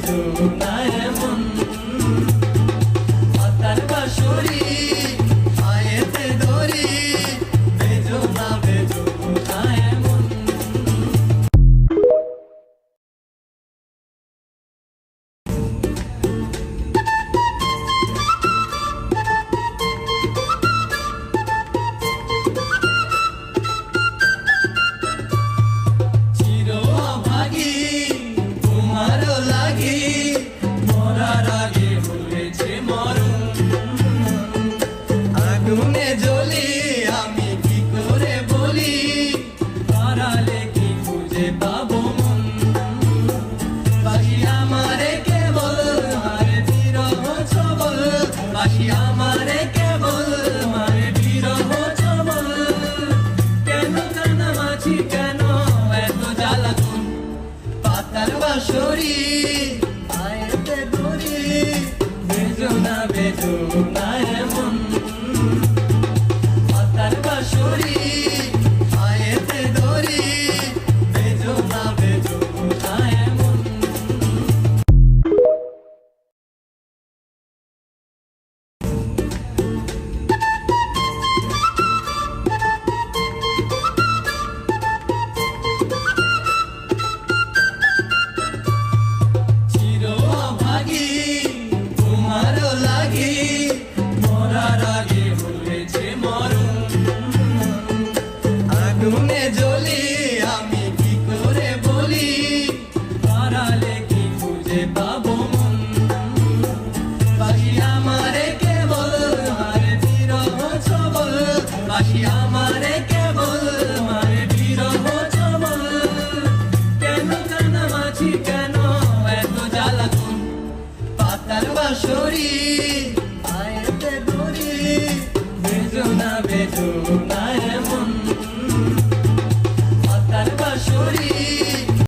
বেদনা এমন পাতার বাঁশরি পায়েতে দড়ি বেদনা বেদনা এমন। আগুনে জ্বলি আমি কি করে বলি হারালে কি খুঁজে পাবো মন বাসি আমারে কেবল মারে বিরহ ছবল বাসি আমারে কেবল মারে বিরহ ছবল কেন কানামাছি কেন এত জ্বালাতন পাতার বাঁশরি পায়েতে দড়ি বেদনা বেদনা এমন পাতার বাঁশরি পায়েতে দড়ি বেদনা বেদনা এমন। চিরভাগী তোমারও লাগি মরার আগে হয়েছে মরণ আগুনে জ্বলি আমি কি করে বলি হারালে কি খুঁজে পাবো মন বাসি আমারে কেবল মারে বিরহ ছবল বাসি আমারে কেবল মারে বিরহ ছবল কেন কানামাছি কেন এত জ্বালাতন পাতার বাঁশরি পায়েতে দড়ি বেদনা বেদনা এমন।